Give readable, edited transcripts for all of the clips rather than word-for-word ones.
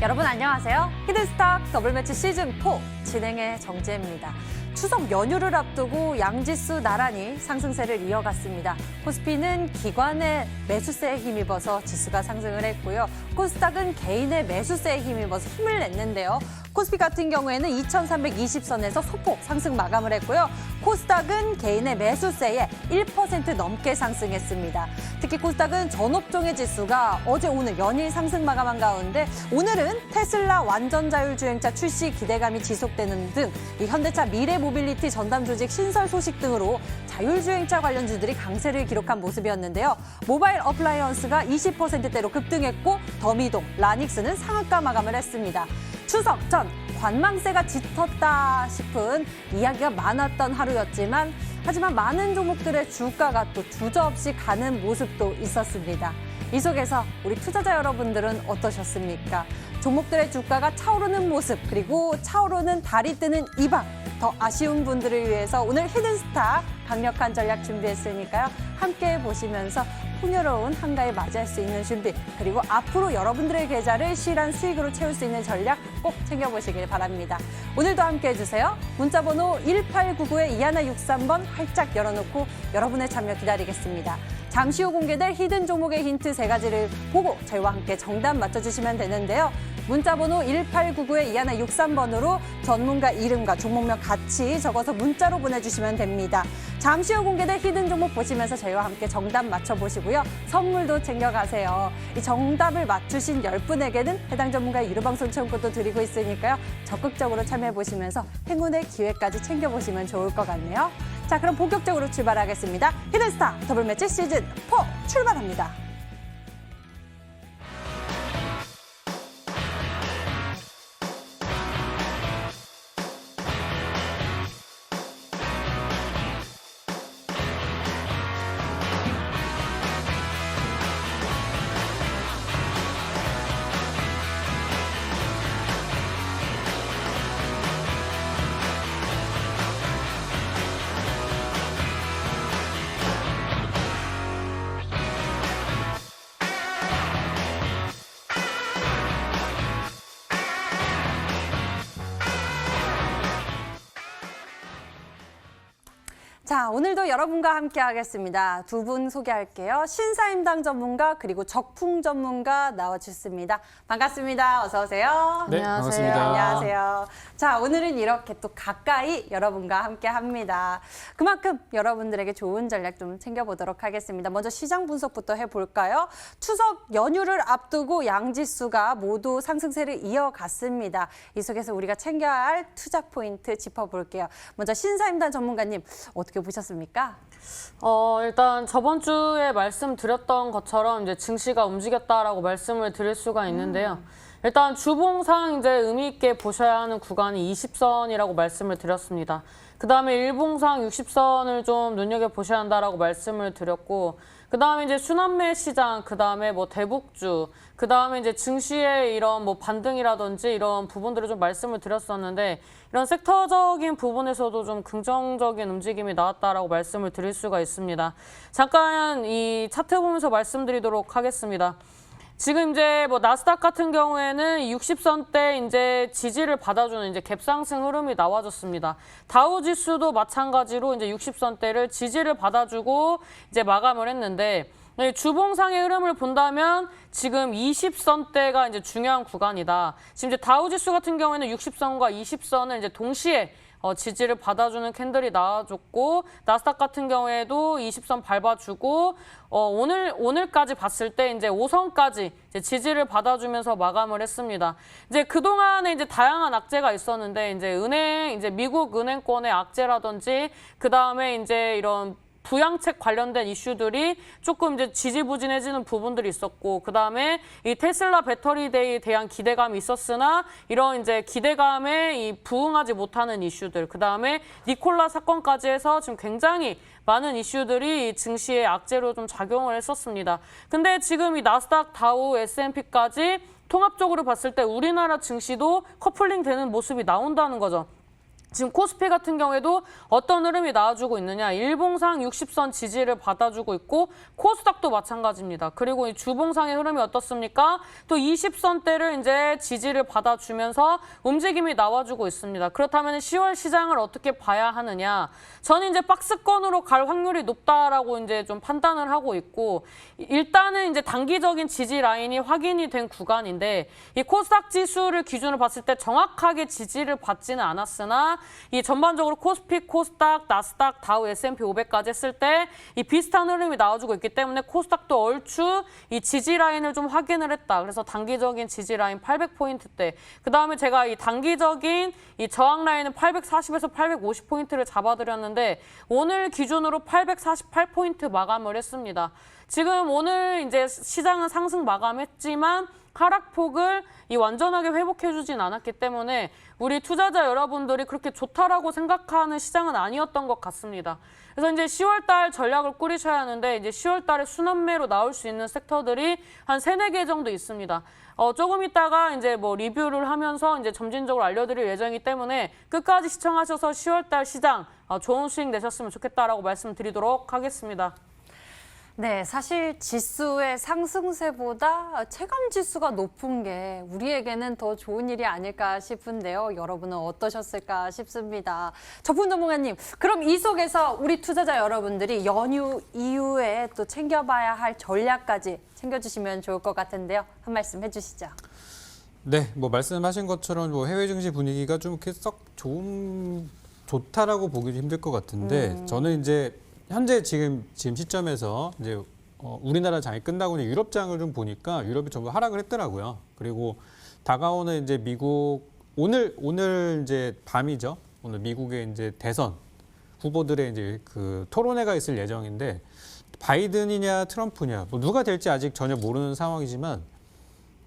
여러분 안녕하세요. 히든스탁 더블매치 시즌4 진행의 정지혜입니다. 추석 연휴를 앞두고 양지수 나란히 상승세를 이어갔습니다. 코스피는 기관의 매수세에 힘입어서 지수가 상승을 했고요. 코스닥은 개인의 매수세에 힘입어서 힘을 냈는데요. 코스피 같은 경우에는 2320선에서 소폭 상승 마감을 했고요. 코스닥은 개인의 매수세에 1% 넘게 상승했습니다. 특히 코스닥은 전업종의 지수가 어제 오늘 연일 상승 마감한 가운데 오늘은 테슬라 완전 자율주행차 출시 기대감이 지속되는 등 이 현대차 미래모빌리티 전담 조직 신설 소식 등으로 자율주행차 관련주들이 강세를 기록한 모습이었는데요. 모바일 어플라이언스가 20%대로 급등했고 더미동, 라닉스는 상한가 마감을 했습니다. 추석 전 관망세가 짙었다 싶은 이야기가 많았던 하루였지만 하지만 많은 종목들의 주가가 또 주저없이 가는 모습도 있었습니다. 이 속에서 우리 투자자 여러분들은 어떠셨습니까? 종목들의 주가가 차오르는 모습 그리고 차오르는 달이 뜨는 이 밤 더 아쉬운 분들을 위해서 오늘 히든스타 강력한 전략 준비했으니까요. 함께 보시면서 풍요로운 한가위 맞이할 수 있는 준비 그리고 앞으로 여러분들의 계좌를 실한 수익으로 채울 수 있는 전략 꼭 챙겨보시길 바랍니다. 오늘도 함께해 주세요. 문자번호 1899-2163번 활짝 열어놓고 여러분의 참여 기다리겠습니다. 잠시 후 공개될 히든 종목의 힌트 3가지를 보고 저희와 함께 정답 맞춰주시면 되는데요. 문자번호 1899-2163번으로 전문가 이름과 종목명 같이 적어서 문자로 보내주시면 됩니다. 잠시 후 공개될 히든 종목 보시면서 저희와 함께 정답 맞춰보시고요. 선물도 챙겨가세요. 이 정답을 맞추신 10분에게는 해당 전문가의 유료방송 체험권도 드리고 있으니까요. 적극적으로 참여해보시면서 행운의 기회까지 챙겨보시면 좋을 것 같네요. 자, 그럼 본격적으로 출발하겠습니다. 히든스타 더블매치 시즌4 출발합니다. 자, 오늘도 여러분과 함께 하겠습니다. 두 분 소개할게요. 신사임당 전문가 그리고 적풍 전문가 나와주셨습니다. 반갑습니다. 어서 오세요. 네, 안녕하세요. 반갑습니다. 안녕하세요. 자, 오늘은 이렇게 또 가까이 여러분과 함께 합니다. 그만큼 여러분들에게 좋은 전략 좀 챙겨보도록 하겠습니다. 먼저 시장 분석부터 해볼까요? 추석 연휴를 앞두고 양지수가 모두 상승세를 이어갔습니다. 이 속에서 우리가 챙겨야 할 투자 포인트 짚어볼게요. 먼저 신사임당 전문가님 어떻게 보셨습니까? 일단 저번 주에 말씀드렸던 것처럼 이제 증시가 움직였다라고 말씀을 드릴 수가 있는데요. 일단 주봉상 이제 의미 있게 보셔야 하는 구간이 20선이라고 말씀을 드렸습니다. 그다음에 일봉상 60선을 좀 눈여겨 보셔야 한다라고 말씀을 드렸고, 그다음에 이제 순환매 시장, 그다음에 뭐 대북주, 그다음에 이제 증시의 이런 뭐 반등이라든지 이런 부분들을 좀 말씀을 드렸었는데, 이런 섹터적인 부분에서도 좀 긍정적인 움직임이 나왔다라고 말씀을 드릴 수가 있습니다. 잠깐 이 차트 보면서 말씀드리도록 하겠습니다. 지금 이제 뭐 나스닥 같은 경우에는 60선대 이제 지지를 받아주는 이제 갭상승 흐름이 나와줬습니다. 다우 지수도 마찬가지로 이제 60선대를 지지를 받아주고 이제 마감을 했는데, 주봉상의 흐름을 본다면 지금 20선대가 이제 중요한 구간이다. 지금 이제 다우 지수 같은 경우에는 60선과 20선을 이제 동시에 지지를 받아주는 캔들이 나와줬고, 나스닥 같은 경우에도 20선 밟아주고, 오늘까지 봤을 때 이제 5선까지 이제 지지를 받아주면서 마감을 했습니다. 이제 그동안에 이제 다양한 악재가 있었는데, 이제 미국 은행권의 악재라든지, 그 다음에 이제 이런 부양책 관련된 이슈들이 조금 이제 지지부진해지는 부분들이 있었고, 그 다음에 이 테슬라 배터리데이에 대한 기대감이 있었으나 이런 이제 기대감에 이 부응하지 못하는 이슈들, 그 다음에 니콜라 사건까지 해서 지금 굉장히 많은 이슈들이 증시의 악재로 좀 작용을 했었습니다. 근데 지금 이 나스닥, 다우, S&P까지 통합적으로 봤을 때 우리나라 증시도 커플링 되는 모습이 나온다는 거죠. 지금 코스피 같은 경우에도 어떤 흐름이 나와주고 있느냐. 일봉상 60선 지지를 받아주고 있고 코스닥도 마찬가지입니다. 그리고 이 주봉상의 흐름이 어떻습니까? 또 20선대를 이제 지지를 받아주면서 움직임이 나와주고 있습니다. 그렇다면 10월 시장을 어떻게 봐야 하느냐. 저는 이제 박스권으로 갈 확률이 높다라고 이제 좀 판단을 하고 있고 일단은 이제 단기적인 지지 라인이 확인이 된 구간인데 이 코스닥 지수를 기준으로 봤을 때 정확하게 지지를 받지는 않았으나 이 전반적으로 코스피, 코스닥, 나스닥, 다우, S&P 500까지 했을 때 이 비슷한 흐름이 나와주고 있기 때문에 코스닥도 얼추 이 지지 라인을 좀 확인을 했다. 그래서 단기적인 지지 라인 800포인트대. 그다음에 제가 이 단기적인 이 저항 라인은 840에서 850포인트를 잡아드렸는데 오늘 기준으로 848포인트 마감을 했습니다. 지금 오늘 이제 시장은 상승 마감했지만 하락폭을 완전하게 회복해주진 않았기 때문에 우리 투자자 여러분들이 그렇게 좋다라고 생각하는 시장은 아니었던 것 같습니다. 그래서 이제 10월 달 전략을 꾸리셔야 하는데 이제 10월 달에 순환매로 나올 수 있는 섹터들이 한 3-4개 정도 있습니다. 조금 있다가 이제 뭐 리뷰를 하면서 이제 점진적으로 알려드릴 예정이기 때문에 끝까지 시청하셔서 10월 달 시장 좋은 수익 내셨으면 좋겠다라고 말씀드리도록 하겠습니다. 네, 사실 지수의 상승세보다 체감 지수가 높은 게 우리에게는 더 좋은 일이 아닐까 싶은데요. 여러분은 어떠셨을까 싶습니다. 저분전문가님, 그럼 이 속에서 우리 투자자 여러분들이 연휴 이후에 또 챙겨봐야 할 전략까지 챙겨주시면 좋을 것 같은데요. 한 말씀 해주시죠. 네, 뭐 말씀하신 것처럼 뭐 해외 증시 분위기가 좀 이렇게 썩 좋다라고 보기도 힘들 것 같은데 저는 이제 현재 지금 시점에서 이제 우리나라 장이 끝나고 이제 유럽장을 좀 보니까 유럽이 전부 하락을 했더라고요. 그리고 다가오는 이제 미국 오늘 이제 밤이죠. 오늘 미국의 이제 대선 후보들의 이제 그 토론회가 있을 예정인데 바이든이냐 트럼프냐 뭐 누가 될지 아직 전혀 모르는 상황이지만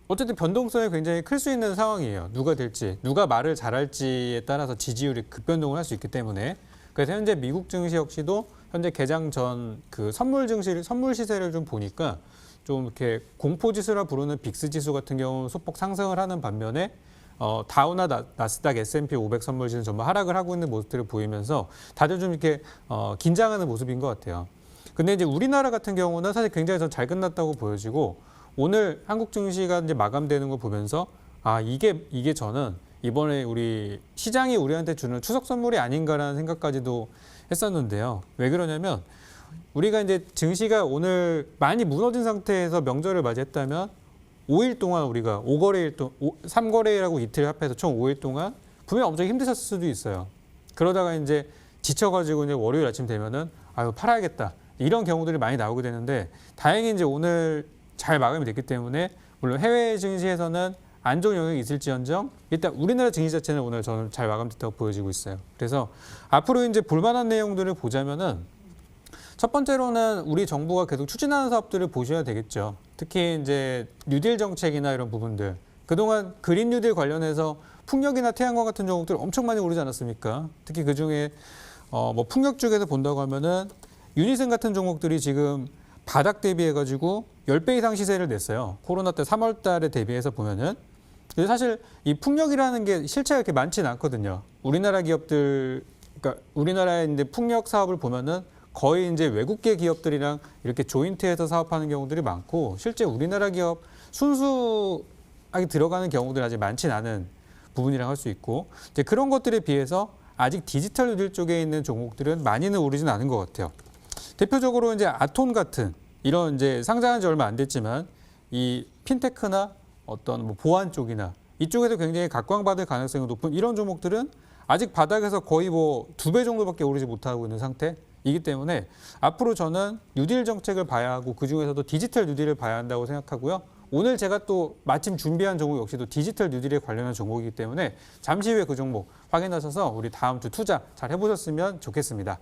어쨌든 변동성이 굉장히 클 수 있는 상황이에요. 누가 될지, 누가 말을 잘할지에 따라서 지지율이 급변동을 할 수 있기 때문에 그래서 현재 미국 증시 역시도 현재 개장 전 그 선물 시세를 좀 보니까 좀 이렇게 공포 지수라 부르는 빅스 지수 같은 경우는 소폭 상승을 하는 반면에 다우나 나스닥, S&P 500 선물 지수는 전부 하락을 하고 있는 모습들을 보이면서 다들 좀 이렇게 긴장하는 모습인 것 같아요. 근데 이제 우리나라 같은 경우는 사실 굉장히 잘 끝났다고 보여지고 오늘 한국 증시가 이제 마감되는 걸 보면서 이게 저는 이번에 우리 시장이 우리한테 주는 추석 선물이 아닌가라는 생각까지도 했었는데요. 왜 그러냐면 우리가 이제 증시가 오늘 많이 무너진 상태에서 명절을 맞이했다면 5일 동안 우리가 3거래일하고 이틀 합해서 총 5일 동안 분명 엄청 힘드셨을 수도 있어요. 그러다가 이제 지쳐가지고 이제 월요일 아침 되면은 팔아야겠다 이런 경우들이 많이 나오게 되는데 다행히 이제 오늘 잘 마감이 됐기 때문에 물론 해외 증시에서는 안 좋은 영향이 있을지언정 일단 우리나라 증시 자체는 오늘 저는 잘 마감됐다고 보여지고 있어요. 그래서 앞으로 이제 볼만한 내용들을 보자면은 첫 번째로는 우리 정부가 계속 추진하는 사업들을 보셔야 되겠죠. 특히 이제 뉴딜 정책이나 이런 부분들. 그동안 그린 뉴딜 관련해서 풍력이나 태양광 같은 종목들 엄청 많이 오르지 않았습니까? 특히 그 중에 뭐 풍력 쪽에서 본다고 하면은 유니슨 같은 종목들이 지금 바닥 대비해가지고 10배 이상 시세를 냈어요. 코로나 때 3월 달에 대비해서 보면은. 근데 사실 이 풍력이라는 게 실체가 그렇게 많지는 않거든요. 우리나라 기업들, 그러니까 우리나라의 이제 풍력 사업을 보면은 거의 이제 외국계 기업들이랑 이렇게 조인트해서 사업하는 경우들이 많고 실제 우리나라 기업 순수하게 들어가는 경우들이 아직 많지는 않은 부분이라고 할 수 있고 이제 그런 것들에 비해서 아직 디지털 뉴딜 쪽에 있는 종목들은 많이는 오르지는 않은 것 같아요. 대표적으로 이제 아톤 같은 이런 이제 상장한 지 얼마 안 됐지만 이 핀테크나 어떤 뭐 보안 쪽이나 이쪽에서 굉장히 각광받을 가능성이 높은 이런 종목들은 아직 바닥에서 거의 뭐 2배 정도밖에 오르지 못하고 있는 상태이기 때문에 앞으로 저는 뉴딜 정책을 봐야 하고 그중에서도 디지털 뉴딜을 봐야 한다고 생각하고요. 오늘 제가 또 마침 준비한 종목 역시도 디지털 뉴딜에 관련한 종목이기 때문에 잠시 후에 그 종목 확인하셔서 우리 다음 주 투자 잘 해보셨으면 좋겠습니다.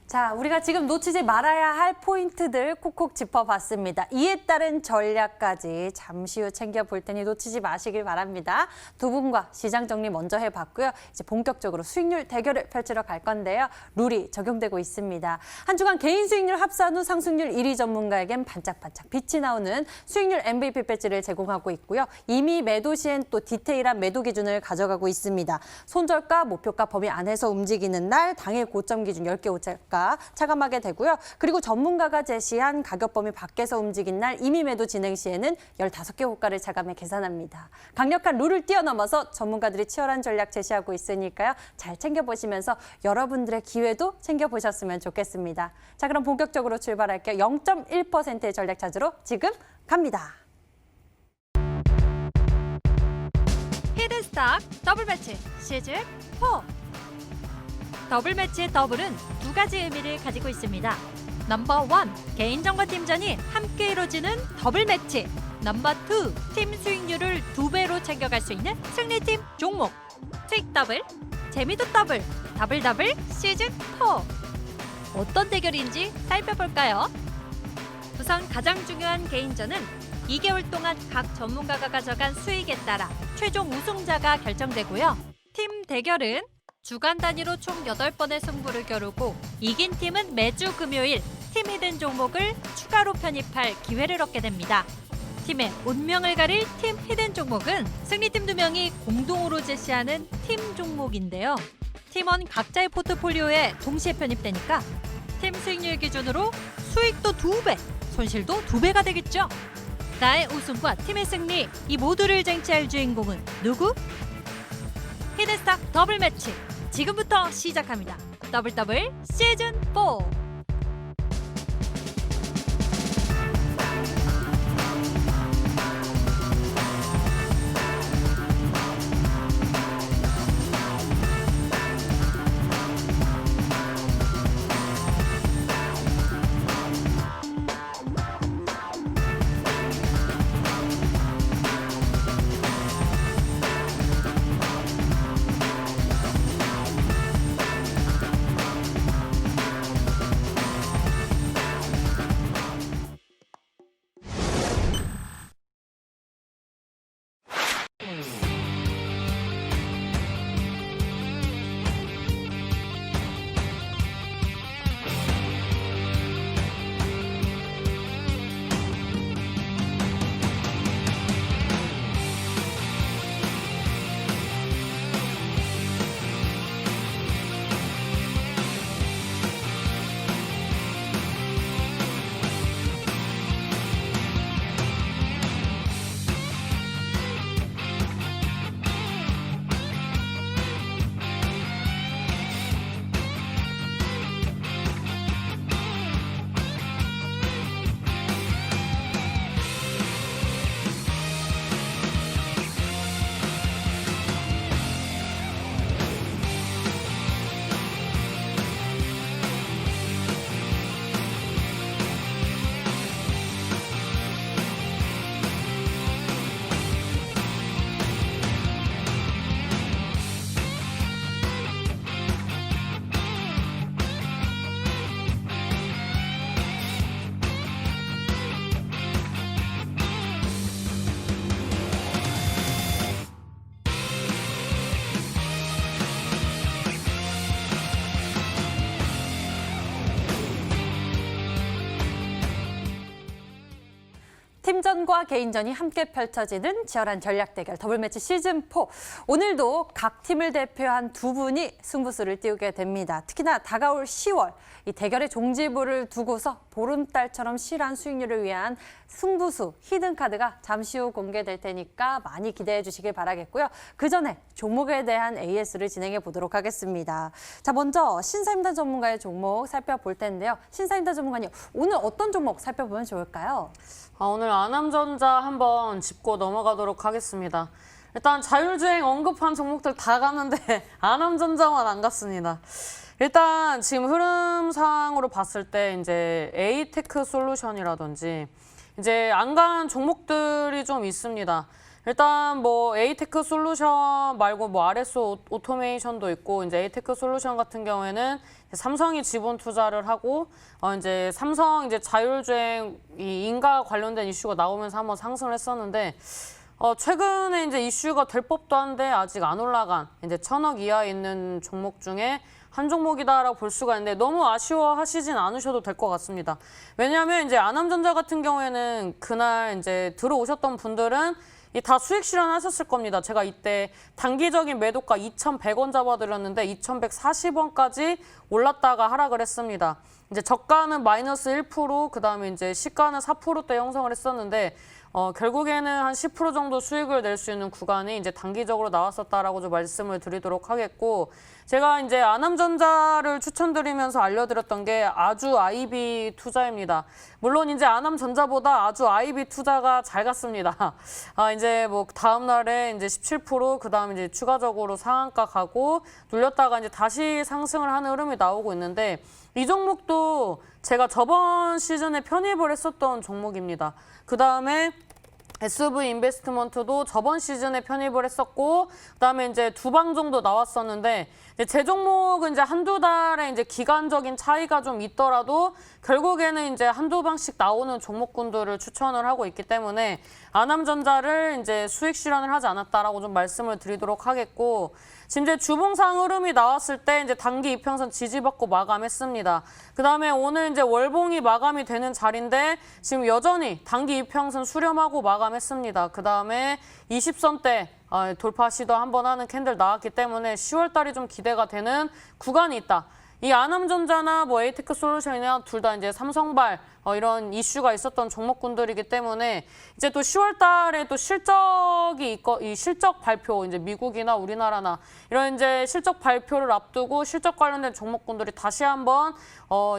자, 우리가 지금 놓치지 말아야 할 포인트들 콕콕 짚어봤습니다. 이에 따른 전략까지 잠시 후 챙겨볼 테니 놓치지 마시길 바랍니다. 두 분과 시장 정리 먼저 해봤고요. 이제 본격적으로 수익률 대결을 펼치러 갈 건데요. 룰이 적용되고 있습니다. 한 주간 개인 수익률 합산 후 상승률 1위 전문가에겐 반짝반짝 빛이 나오는 수익률 MVP 배지를 제공하고 있고요. 이미 매도 시엔 또 디테일한 매도 기준을 가져가고 있습니다. 손절가, 목표가 범위 안에서 움직이는 날 당일 고점 기준 10개 오차가 차감하게 되고요. 그리고 전문가가 제시한 가격 범위 밖에서 움직인 날 이미 매도 진행 시에는 15개 호가를 차감해 계산합니다. 강력한 룰을 뛰어넘어서 전문가들이 치열한 전략 제시하고 있으니까요. 잘 챙겨보시면서 여러분들의 기회도 챙겨보셨으면 좋겠습니다. 자, 그럼 본격적으로 출발할게요. 0.1%의 전략 찾으러 지금 갑니다. 히든스탁 더블 매치 시즌 4. 더블 매치의 더블은 두 가지 의미를 가지고 있습니다. 넘버 1, 개인전과 팀전이 함께 이루어지는 더블 매치. 넘버 2, 팀 수익률을 2배로 챙겨갈 수 있는 승리팀 종목. 수익 더블, 재미도 더블, 더블 더블 시즌 4. 어떤 대결인지 살펴볼까요? 우선 가장 중요한 개인전은 2개월 동안 각 전문가가 가져간 수익에 따라 최종 우승자가 결정되고요. 팀 대결은 주간 단위로 총 8번의 승부를 겨루고 이긴 팀은 매주 금요일 팀 히든 종목을 추가로 편입할 기회를 얻게 됩니다. 팀의 운명을 가릴 팀 히든 종목은 승리팀 2명이 공동으로 제시하는 팀 종목인데요. 팀원 각자의 포트폴리오에 동시에 편입되니까 팀 수익률 기준으로 수익도 2배, 손실도 2배가 되겠죠. 나의 우승과 팀의 승리, 이 모두를 쟁취할 주인공은 누구? 히든스탁 더블 매치 지금부터 시작합니다. 더블 더블 시즌 4. 팀전과 개인전이 함께 펼쳐지는 치열한 전략 대결 더블 매치 시즌 4. 오늘도 각 팀을 대표한 두 분이 승부수를 띄우게 됩니다. 특히나 다가올 10월 이 대결의 종지부를 두고서 보름달처럼 실한 수익률을 위한 승부수 히든 카드가 잠시 후 공개될 테니까 많이 기대해 주시길 바라겠고요. 그 전에 종목에 대한 AS를 진행해 보도록 하겠습니다. 자, 먼저 신사임당 전문가의 종목 살펴볼 텐데요. 신사임당 전문가님, 오늘 어떤 종목 살펴보면 좋을까요? 오늘 아남전자 한번 짚고 넘어가도록 하겠습니다. 일단 자율주행 언급한 종목들 다 갔는데 아남전자만 안 갔습니다. 일단 지금 흐름상으로 봤을 때 이제 에이테크 솔루션이라든지 이제 안 간 종목들이 좀 있습니다. 일단 뭐 에이테크 솔루션 말고 뭐 RS 오토메이션도 있고 이제 에이테크 솔루션 같은 경우에는 삼성이 지분 투자를 하고 이제 삼성 이제 자율주행 이 인가 관련된 이슈가 나오면서 한번 상승을 했었는데 최근에 이제 이슈가 될 법도 한데 아직 안 올라간 이제 1,000억 이하에 있는 종목 중에 한 종목이다라고 볼 수가 있는데 너무 아쉬워하시진 않으셔도 될 것 같습니다. 왜냐하면 이제 아남전자 같은 경우에는 그날 이제 들어오셨던 분들은 다 수익 실현하셨을 겁니다. 제가 이때 단기적인 매도가 2,100원 잡아드렸는데 2,140원까지 올랐다가 하락을 했습니다. 이제 저가는 마이너스 1%, 그다음에 이제 시가는 4%대 형성을 했었는데 결국에는 한 10% 정도 수익을 낼 수 있는 구간이 이제 단기적으로 나왔었다라고 좀 말씀을 드리도록 하겠고, 제가 이제 아남전자를 추천드리면서 알려드렸던 게 아주 IB 투자입니다. 물론 이제 아남전자보다 아주 IB 투자가 잘 갔습니다. 이제 뭐 다음 날에 이제 17%, 그다음 이제 추가적으로 상한가 가고 눌렸다가 이제 다시 상승을 하는 흐름이 나오고 있는데, 이 종목도 제가 저번 시즌에 편입을 했었던 종목입니다. 그다음에 SV 인베스트먼트도 저번 시즌에 편입을 했었고, 그다음에 이제 2방 정도 나왔었는데, 제 종목은 이제 한두 달에 이제 기간적인 차이가 좀 있더라도 결국에는 이제 한두 방씩 나오는 종목군들을 추천을 하고 있기 때문에 아남전자를 이제 수익 실현을 하지 않았다라고 좀 말씀을 드리도록 하겠고, 지금 이제 주봉상 흐름이 나왔을 때 이제 단기 이평선 지지받고 마감했습니다. 그다음에 오늘 이제 월봉이 마감이 되는 자리인데 지금 여전히 단기 이평선 수렴하고 마감했습니다. 그다음에 20선대 돌파 시도 한번 하는 캔들 나왔기 때문에 10월 달이 좀 기대가 되는 구간이 있다. 이 아남전자나 뭐 에이테크 솔루션이나 둘 다 이제 삼성발 이런 이슈가 있었던 종목군들이기 때문에 이제 또 10월 달에 또 실적이 있고, 이 실적 발표 이제 미국이나 우리나라나 이런 이제 실적 발표를 앞두고 실적 관련된 종목군들이 다시 한번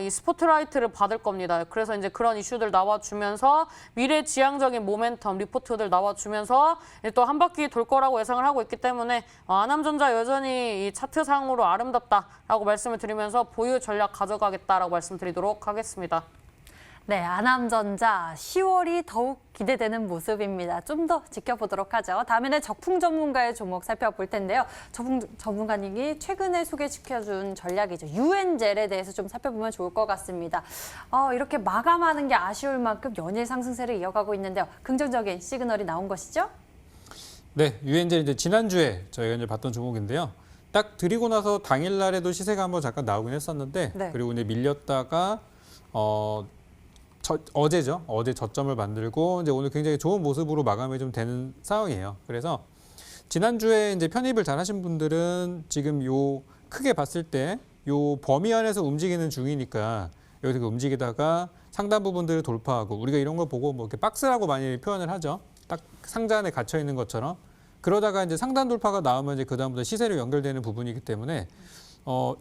이 스포트라이트를 받을 겁니다. 그래서 이제 그런 이슈들 나와주면서 미래지향적인 모멘텀 리포트들 나와주면서 또 한 바퀴 돌 거라고 예상을 하고 있기 때문에 아남전자 여전히 이 차트상으로 아름답다라고 말씀을 드리면서 보유 전략 가져가겠다라고 말씀드리도록 하겠습니다. 네, 아남전자 10월이 더욱 기대되는 모습입니다. 좀 더 지켜보도록 하죠. 다음에는 적풍 전문가의 종목 살펴볼 텐데요. 적풍 전문가님이 최근에 소개시켜준 전략이죠. 유엔젤에 대해서 좀 살펴보면 좋을 것 같습니다. 이렇게 마감하는 게 아쉬울 만큼 연일 상승세를 이어가고 있는데요. 긍정적인 시그널이 나온 것이죠? 네, 유엔젤 이제 지난주에 저희가 이제 봤던 종목인데요. 딱 드리고 나서 당일날에도 시세가 한번 잠깐 나오긴 했었는데, 네. 그리고 이제 밀렸다가 어제죠. 어제 저점을 만들고 이제 오늘 굉장히 좋은 모습으로 마감이 좀 되는 상황이에요. 그래서 지난주에 이제 편입을 잘 하신 분들은 지금 요 크게 봤을 때 요 범위 안에서 움직이는 중이니까 여기서 움직이다가 상단 부분들을 돌파하고, 우리가 이런 걸 보고 뭐 이렇게 박스라고 많이 표현을 하죠. 딱 상자 안에 갇혀 있는 것처럼. 그러다가 이제 상단 돌파가 나오면 이제 그다음부터 시세로 연결되는 부분이기 때문에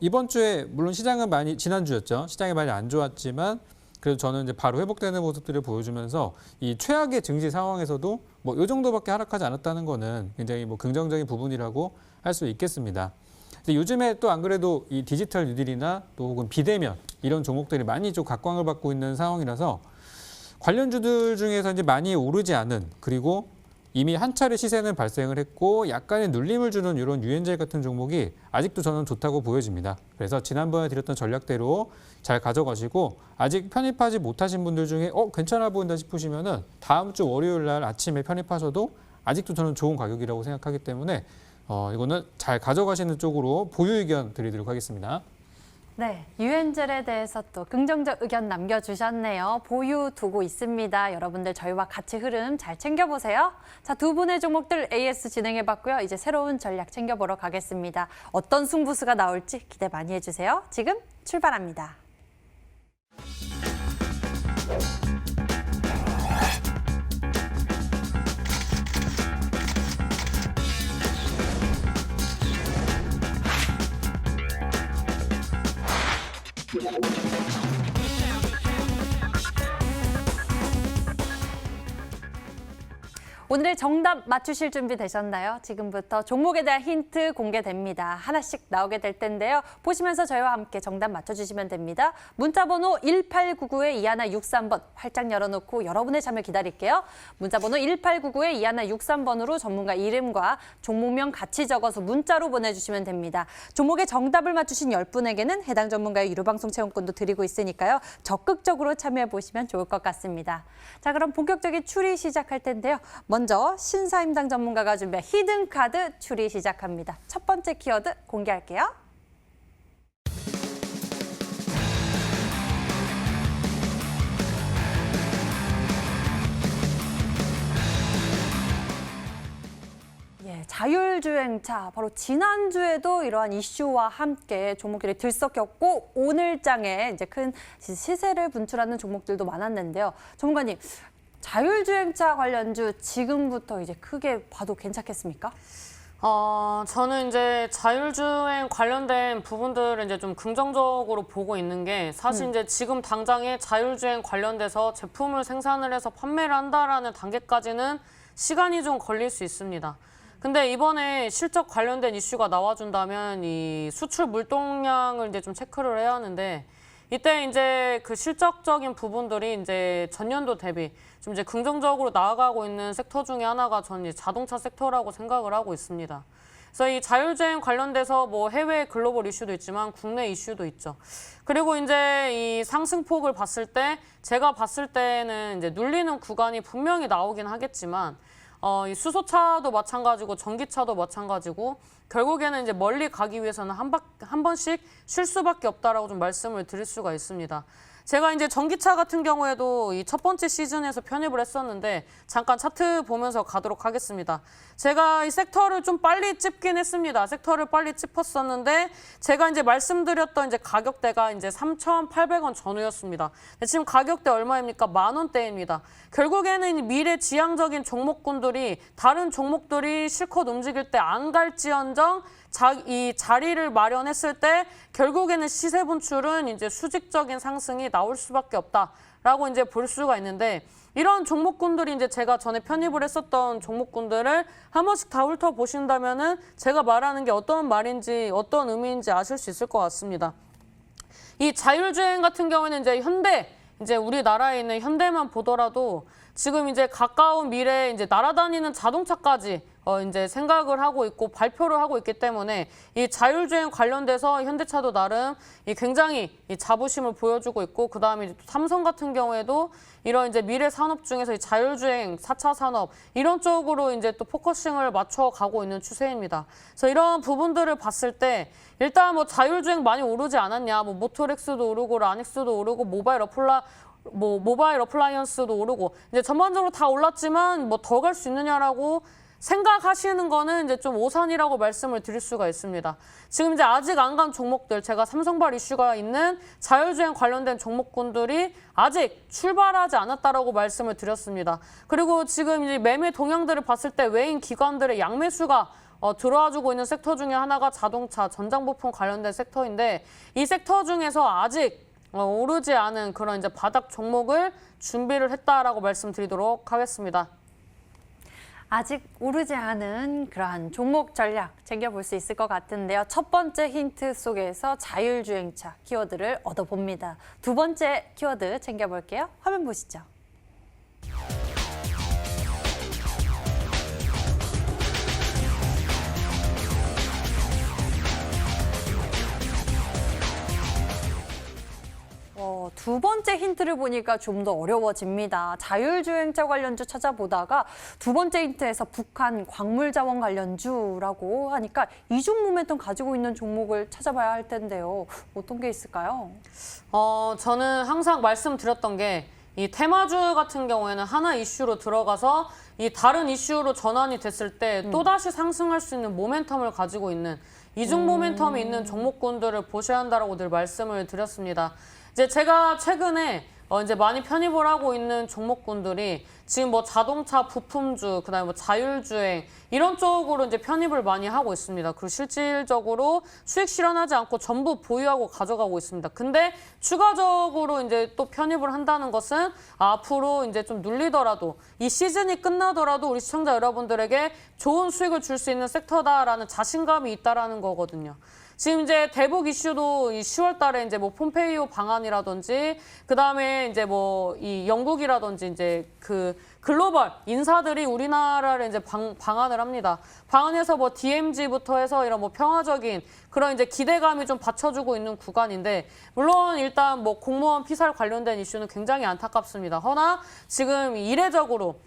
이번 주에 물론 시장은 많이, 지난주였죠. 시장이 많이 안 좋았지만 그래서 저는 이제 바로 회복되는 모습들을 보여주면서 이 최악의 증시 상황에서도 뭐 이 정도밖에 하락하지 않았다는 거는 굉장히 뭐 긍정적인 부분이라고 할 수 있겠습니다. 근데 요즘에 또 안 그래도 이 디지털 뉴딜이나 또 혹은 비대면 이런 종목들이 많이 좀 각광을 받고 있는 상황이라서 관련주들 중에서 이제 많이 오르지 않은, 그리고 이미 한 차례 시세는 발생을 했고 약간의 눌림을 주는 이런 유엔젤 같은 종목이 아직도 저는 좋다고 보여집니다. 그래서 지난번에 드렸던 전략대로 잘 가져가시고, 아직 편입하지 못하신 분들 중에 괜찮아 보인다 싶으시면은 다음 주 월요일 날 아침에 편입하셔도 아직도 저는 좋은 가격이라고 생각하기 때문에 이거는 잘 가져가시는 쪽으로 보유 의견 드리도록 하겠습니다. 네, 유엔젤에 대해서 또 긍정적 의견 남겨주셨네요. 보유 두고 있습니다. 여러분들 저희와 같이 흐름 잘 챙겨보세요. 자, 두 분의 종목들 AS 진행해봤고요. 이제 새로운 전략 챙겨보러 가겠습니다. 어떤 승부수가 나올지 기대 많이 해주세요. 지금 출발합니다. 오늘의 정답 맞추실 준비 되셨나요? 지금부터 종목에 대한 힌트 공개됩니다. 하나씩 나오게 될 텐데요. 보시면서 저희와 함께 정답 맞춰주시면 됩니다. 문자번호 1899에 2163번 활짝 열어놓고 여러분의 참여 기다릴게요. 문자번호 1899에 2163번으로 전문가 이름과 종목명 같이 적어서 문자로 보내주시면 됩니다. 종목의 정답을 맞추신 10분에게는 해당 전문가의 유료방송 체험권도 드리고 있으니까요. 적극적으로 참여해보시면 좋을 것 같습니다. 자, 그럼 본격적인 추리 시작할 텐데요. 먼저 신사임당 전문가가 준비한 히든카드 추리 시작합니다. 첫 번째 키워드 공개할게요. 자율주행차, 바로 지난주에도 이러한 이슈와 함께 종목들이 들썩였고 오늘 장에 이제 큰 시세를 분출하는 종목들도 많았는데요. 전문가님, 자율주행차 관련주 지금부터 이제 크게 봐도 괜찮겠습니까? 저는 이제 자율주행 관련된 부분들을 이제 좀 긍정적으로 보고 있는 게 사실 이제 지금 당장에 자율주행 관련돼서 제품을 생산을 해서 판매를 한다라는 단계까지는 시간이 좀 걸릴 수 있습니다. 근데 이번에 실적 관련된 이슈가 나와준다면 이 수출 물동량을 이제 좀 체크를 해야 하는데 이때 이제 그 실적적인 부분들이 이제 전년도 대비 좀 이제 긍정적으로 나아가고 있는 섹터 중에 하나가 저는 이제 자동차 섹터라고 생각을 하고 있습니다. 그래서 이 자율주행 관련돼서 뭐 해외 글로벌 이슈도 있지만 국내 이슈도 있죠. 그리고 이제 이 상승폭을 봤을 때 제가 봤을 때는 이제 눌리는 구간이 분명히 나오긴 하겠지만 이 수소차도 마찬가지고 전기차도 마찬가지고 결국에는 이제 멀리 가기 위해서는 한 번씩 쉴 수밖에 없다라고 좀 말씀을 드릴 수가 있습니다. 제가 이제 전기차 같은 경우에도 이 첫 번째 시즌에서 편입을 했었는데 잠깐 차트 보면서 가도록 하겠습니다. 제가 이 섹터를 좀 빨리 찝긴 했습니다. sek터를 빨리 찝었었는데 제가 이제 말씀드렸던 이제 가격대가 이제 3,800원 전후였습니다. 지금 가격대 얼마입니까? 10,000원대입니다. 결국에는 미래 지향적인 종목군들이 다른 종목들이 실컷 움직일 때 안 갈지언정 이 자리를 마련했을 때 결국에는 시세 분출은 이제 수직적인 상승이 나올 수밖에 없다라고 이제 볼 수가 있는데 이런 종목군들이 이제 제가 전에 편입을 했었던 종목군들을 한 번씩 다 훑어보신다면은 제가 말하는 게 어떤 말인지 어떤 의미인지 아실 수 있을 것 같습니다. 이 자율주행 같은 경우에는 이제 이제 우리나라에 있는 현대만 보더라도 지금 이제 가까운 미래에 이제 날아다니는 자동차까지 이제 생각을 하고 있고 발표를 하고 있기 때문에 이 자율주행 관련돼서 현대차도 나름 굉장히 이 자부심을 보여주고 있고 그다음에 삼성 같은 경우에도 이런 이제 미래 산업 중에서 이 자율주행 4차 산업 이런 쪽으로 이제 또 포커싱을 맞춰 가고 있는 추세입니다. 그래서 이런 부분들을 봤을 때 일단 뭐 자율주행 많이 오르지 않았냐, 뭐 모토렉스도 오르고 라닉스도 오르고 모바일 어플라이언스도 오르고 이제 전반적으로 다 올랐지만 뭐 더 갈 수 있느냐라고 생각하시는 거는 이제 좀 오산이라고 말씀을 드릴 수가 있습니다. 지금 이제 아직 안 간 종목들, 제가 삼성발 이슈가 있는 자율주행 관련된 종목군들이 아직 출발하지 않았다라고 말씀을 드렸습니다. 그리고 지금 이제 매매 동향들을 봤을 때 외인 기관들의 양매수가 들어와주고 있는 섹터 중에 하나가 자동차, 전장부품 관련된 섹터인데 이 섹터 중에서 아직 오르지 않은 그런 이제 바닥 종목을 준비를 했다라고 말씀드리도록 하겠습니다. 아직 오르지 않은 그러한 종목 전략 챙겨볼 수 있을 것 같은데요. 첫 번째 힌트 속에서 자율주행차 키워드를 얻어봅니다. 두 번째 키워드 챙겨볼게요. 화면 보시죠. 두 번째 힌트를 보니까 좀 더 어려워집니다. 자율주행차 관련주 찾아보다가 두 번째 힌트에서 북한 광물자원 관련주라고 하니까 이중 모멘텀 가지고 있는 종목을 찾아봐야 할 텐데요. 어떤 게 있을까요? 저는 항상 말씀드렸던 게 이 테마주 같은 경우에는 하나 이슈로 들어가서 이 다른 이슈로 전환이 됐을 때 또다시 상승할 수 있는 모멘텀을 가지고 있는 이중 모멘텀이 있는 종목군들을 보셔야 한다라고 늘 말씀을 드렸습니다. 이제 제가 최근에 이제 많이 편입을 하고 있는 종목군들이 지금 뭐 자동차 부품주, 그다음에 뭐 자율주행 이런 쪽으로 이제 편입을 많이 하고 있습니다. 그리고 실질적으로 수익 실현하지 않고 전부 보유하고 가져가고 있습니다. 근데 추가적으로 이제 또 편입을 한다는 것은 앞으로 이제 좀 눌리더라도 이 시즌이 끝나더라도 우리 시청자 여러분들에게 좋은 수익을 줄 수 있는 섹터다라는 자신감이 있다라는 거거든요. 지금 이제 대북 이슈도 이 10월 달에 이제 뭐 폼페이오 방한이라든지 그다음에 이제 뭐 이 영국이라든지 이제 그 글로벌 인사들이 우리나라를 이제 방한을 합니다. 방한해서 뭐 DMZ부터 해서 이런 뭐 평화적인 그런 이제 기대감이 좀 받쳐주고 있는 구간인데 물론 일단 뭐 공무원 피살 관련된 이슈는 굉장히 안타깝습니다. 허나 지금 이례적으로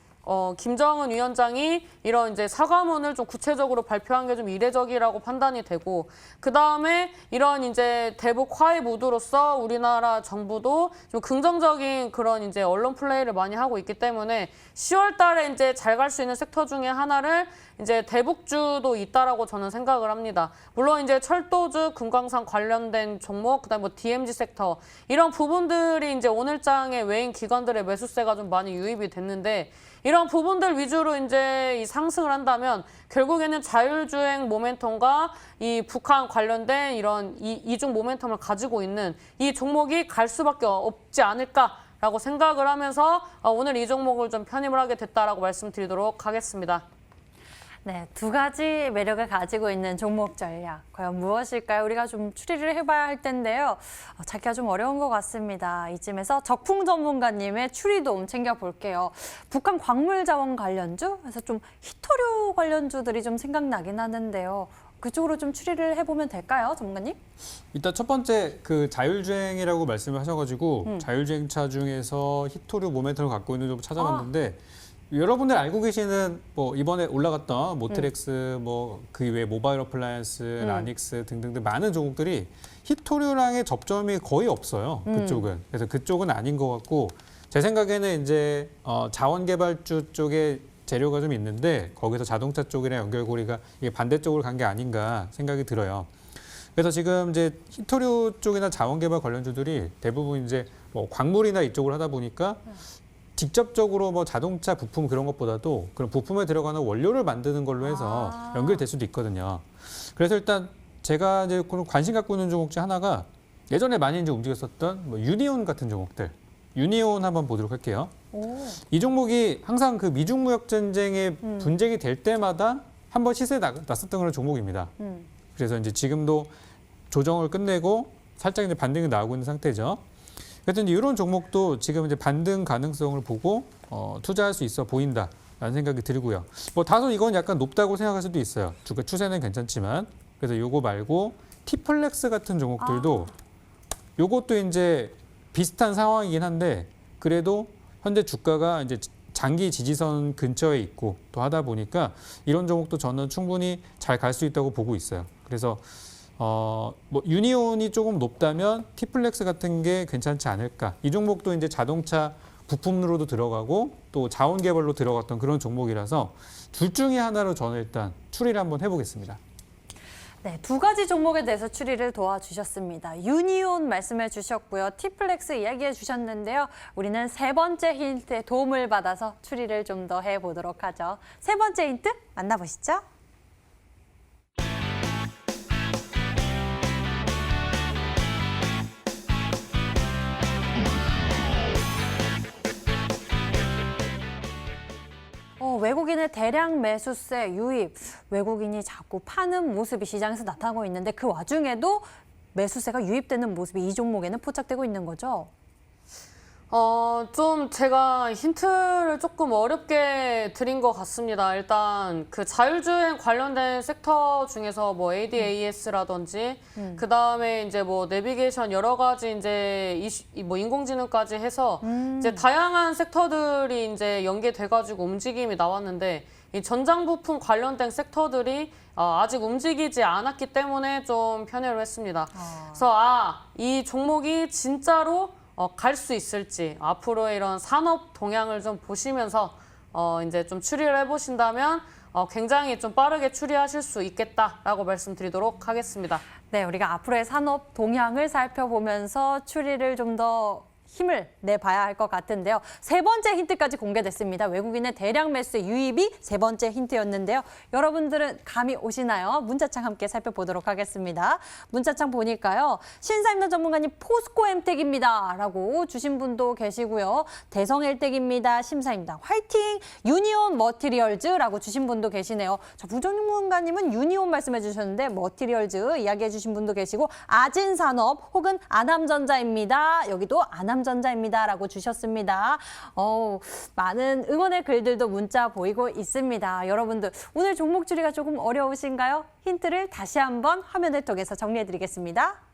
김정은 위원장이 이런 이제 사과문을 좀 구체적으로 발표한 게 좀 이례적이라고 판단이 되고, 그 다음에 이런 이제 대북 화해 무드로서 우리나라 정부도 좀 긍정적인 그런 이제 언론 플레이를 많이 하고 있기 때문에 10월 달에 이제 잘 갈 수 있는 섹터 중에 하나를 이제 대북주도 있다라고 저는 생각을 합니다. 물론 이제 철도주, 금강산 관련된 종목, 그다음에 뭐 DMZ 섹터 이런 부분들이 이제 오늘장에 외인 기관들의 매수세가 좀 많이 유입이 됐는데 이런 부분들 위주로 이제 이 상승을 한다면 결국에는 자율주행 모멘텀과 이 북한 관련된 이런 이중 모멘텀을 가지고 있는 이 종목이 갈 수밖에 없지 않을까라고 생각을 하면서 오늘 이 종목을 좀 편입을 하게 됐다라고 말씀드리도록 하겠습니다. 네, 두 가지 매력을 가지고 있는 종목 전략. 과연 무엇일까요? 우리가 좀 추리를 해봐야 할 텐데요. 찾기가 좀 어려운 것 같습니다. 이쯤에서 적풍 전문가님의 추리도움 챙겨볼게요. 북한 광물 자원 관련주? 그래서 좀 히토류 관련주들이 좀 생각나긴 하는데요. 그쪽으로 좀 추리를 해보면 될까요, 전문가님? 일단 첫 번째 그 자율주행이라고 말씀을 하셔가지고 자율주행차 중에서 히토류 모멘텀을 갖고 있는 좀 찾아봤는데 여러분들 알고 계시는 뭐 이번에 올라갔던 모트렉스 뭐 그 외에 모바일 어플라이언스, 라닉스 등등등 많은 종목들이 히토류랑의 접점이 거의 없어요. 그쪽은. 그래서 그쪽은 아닌 것 같고 제 생각에는 이제 자원개발주 쪽에 재료가 좀 있는데 거기서 자동차 쪽이랑 연결고리가 이게 반대쪽으로 간 게 아닌가 생각이 들어요. 그래서 지금 이제 히토류 쪽이나 자원개발 관련주들이 대부분 이제 뭐 광물이나 이쪽을 하다 보니까 직접적으로 뭐 자동차 부품 그런 것보다도 그런 부품에 들어가는 원료를 만드는 걸로 해서 연결될 수도 있거든요. 그래서 일단 제가 이제 관심 갖고 있는 종목 중 하나가 예전에 많이 이제 움직였었던 뭐 유니온 같은 종목들. 유니온 한번 보도록 할게요. 이 종목이 항상 그 미중 무역 전쟁의 분쟁이 될 때마다 한번 시세에 났었던 그런 종목입니다. 그래서 이제 지금도 조정을 끝내고 살짝 이제 반등이 나오고 있는 상태죠. 그래서 이런 종목도 지금 이제 반등 가능성을 보고 투자할 수 있어 보인다라는 생각이 들고요. 뭐 다소 이건 약간 높다고 생각할 수도 있어요. 주가 추세는 괜찮지만 그래서 요거 말고 티플렉스 같은 종목들도 요것도 이제 비슷한 상황이긴 한데 그래도 현재 주가가 이제 장기 지지선 근처에 있고 또 하다 보니까 이런 종목도 저는 충분히 잘 갈 수 있다고 보고 있어요. 그래서 뭐 유니온이 조금 높다면 티플렉스 같은 게 괜찮지 않을까. 이 종목도 이제 자동차 부품으로도 들어가고 또 자원 개발로 들어갔던 그런 종목이라서 둘 중에 하나로 저는 일단 추리를 한번 해보겠습니다. 네, 두 가지 종목에 대해서 추리를 도와주셨습니다. 유니온 말씀해 주셨고요. 티플렉스 이야기해 주셨는데요. 우리는 세 번째 힌트에 도움을 받아서 추리를 좀 더 해보도록 하죠. 세 번째 힌트 만나보시죠. 외국인의 대량 매수세 유입, 외국인이 자꾸 파는 모습이 시장에서 나타나고 있는데 그 와중에도 매수세가 유입되는 모습이 이 종목에는 포착되고 있는 거죠? 좀 제가 힌트를 조금 어렵게 드린 것 같습니다. 일단 그 자율주행 관련된 섹터 중에서 뭐 ADAS라든지 그 다음에 이제 뭐 내비게이션 여러 가지 이제 뭐 인공지능까지 해서 이제 다양한 섹터들이 이제 연계돼가지고 움직임이 나왔는데 이 전장 부품 관련된 섹터들이 아직 움직이지 않았기 때문에 좀 편애를 했습니다. 그래서 이 종목이 진짜로 갈 수 있을지 앞으로의 이런 산업 동향을 좀 보시면서 이제 좀 추리를 해보신다면 굉장히 좀 빠르게 추리하실 수 있겠다라고 말씀드리도록 하겠습니다. 네, 우리가 앞으로의 산업 동향을 살펴보면서 추리를 좀 더 힘을 내봐야 할 것 같은데요. 세 번째 힌트까지 공개됐습니다. 외국인의 대량 매수 유입이 세 번째 힌트였는데요. 여러분들은 감이 오시나요? 문자창 함께 살펴보도록 하겠습니다. 문자창 보니까요. 신사임당 전문가님 포스코 엠텍입니다. 라고 주신 분도 계시고요. 대성 헬텍입니다. 심사임당 화이팅! 유니온 머티리얼즈라고 주신 분도 계시네요. 자, 부전문가님은 유니온 말씀해 주셨는데 머티리얼즈 이야기해 주신 분도 계시고 아진산업 혹은 아남전자입니다. 여기도 아남전자입니다라고 주셨습니다. 많은 응원의 글들도 문자 보이고 있습니다. 여러분들 오늘 종목 추리가 조금 어려우신가요? 힌트를 다시 한번 화면을 통해서 정리해 드리겠습니다.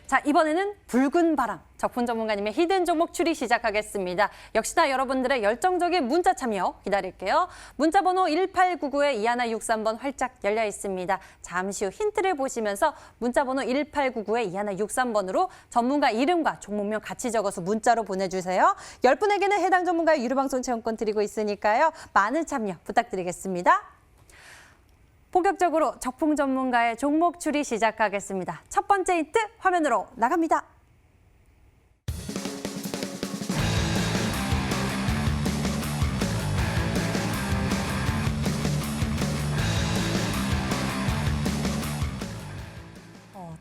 자, 이번에는 붉은 바람, 적분 전문가님의 히든 종목 추리 시작하겠습니다. 역시나 여러분들의 열정적인 문자 참여 기다릴게요. 문자 번호 1899-2163번 활짝 열려 있습니다. 잠시 후 힌트를 보시면서 문자 번호 1899-2163번으로 전문가 이름과 종목명 같이 적어서 문자로 보내주세요. 10분에게는 해당 전문가의 유료방송 체험권 드리고 있으니까요. 많은 참여 부탁드리겠습니다. 본격적으로 적풍 전문가의 종목 추리 시작하겠습니다. 첫 번째 힌트 화면으로 나갑니다.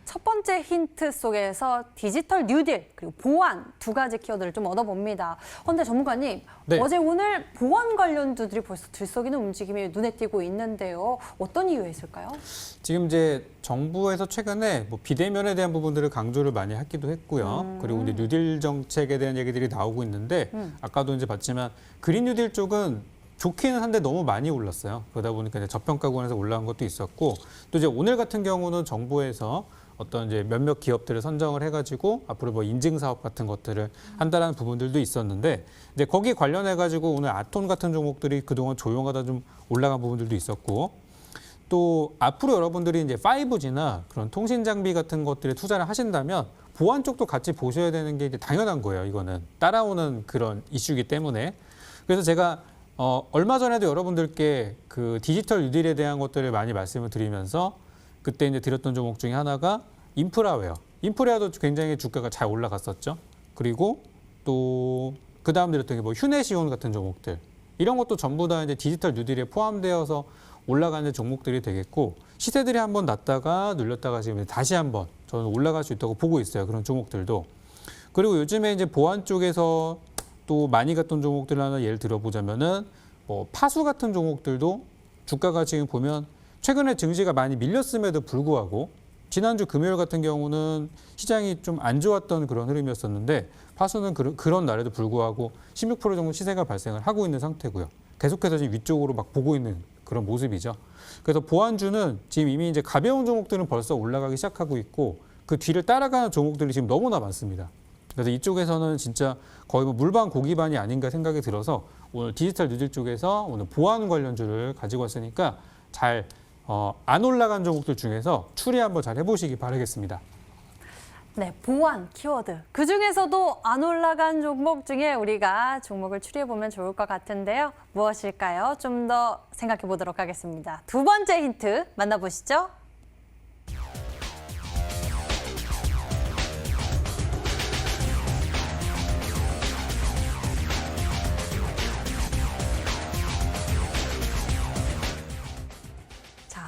첫 번째 힌트 속에서 디지털 뉴딜 그리고 보안 두 가지 키워드를 좀 얻어봅니다. 그런데 전문가님, 네. 어제 오늘 보안 관련주들이 벌써 들썩이는 움직임이 눈에 띄고 있는데요. 어떤 이유에 있을까요? 지금 이제 정부에서 최근에 뭐 비대면에 대한 부분들을 강조를 많이 하기도 했고요. 그리고 이제 뉴딜 정책에 대한 얘기들이 나오고 있는데 아까도 이제 봤지만 그린 뉴딜 쪽은 좋기는 한데 너무 많이 올랐어요. 그러다 보니까 이제 저평가권에서 올라온 것도 있었고 또 이제 오늘 같은 경우는 정부에서 어떤 이제 몇몇 기업들을 선정을 해가지고 앞으로 뭐 인증 사업 같은 것들을 한다라는 부분들도 있었는데 이제 거기 관련해 가지고 오늘 아톤 같은 종목들이 그동안 조용하다 좀 올라간 부분들도 있었고 또 앞으로 여러분들이 이제 5G나 그런 통신 장비 같은 것들에 투자를 하신다면 보안 쪽도 같이 보셔야 되는 게 이제 당연한 거예요. 이거는 따라오는 그런 이슈이기 때문에 그래서 제가 얼마 전에도 여러분들께 그 디지털 뉴딜에 대한 것들을 많이 말씀을 드리면서 그때 이제 드렸던 종목 중에 하나가 인프라웨어. 인프라도 굉장히 주가가 잘 올라갔었죠. 그리고 또 그다음 드렸던 게 뭐 휴네시온 같은 종목들. 이런 것도 전부 다 이제 디지털 뉴딜에 포함되어서 올라가는 종목들이 되겠고 시세들이 한번 났다가 눌렸다가 지금 다시 한번 저는 올라갈 수 있다고 보고 있어요. 그런 종목들도. 그리고 요즘에 이제 보안 쪽에서 또 많이 갔던 종목들 하나 예를 들어보자면은 뭐 파수 같은 종목들도 주가가 지금 보면 최근에 증시가 많이 밀렸음에도 불구하고 지난주 금요일 같은 경우는 시장이 좀 안 좋았던 그런 흐름이었었는데 파수는 그런 날에도 불구하고 16% 정도 시세가 발생을 하고 있는 상태고요. 계속해서 지금 위쪽으로 막 보고 있는 그런 모습이죠. 그래서 보안주는 지금 이미 이제 가벼운 종목들은 벌써 올라가기 시작하고 있고 그 뒤를 따라가는 종목들이 지금 너무나 많습니다. 그래서 이쪽에서는 진짜 거의 뭐 물반 고기반이 아닌가 생각이 들어서 오늘 디지털 뉴딜 쪽에서 오늘 보안 관련주를 가지고 왔으니까 잘 안 올라간 종목들 중에서 추리 한번 잘 해보시기 바라겠습니다. 네, 보안 키워드. 그중에서도 안 올라간 종목 중에 우리가 종목을 추리해보면 좋을 것 같은데요. 무엇일까요? 좀 더 생각해 보도록 하겠습니다. 두 번째 힌트 만나보시죠.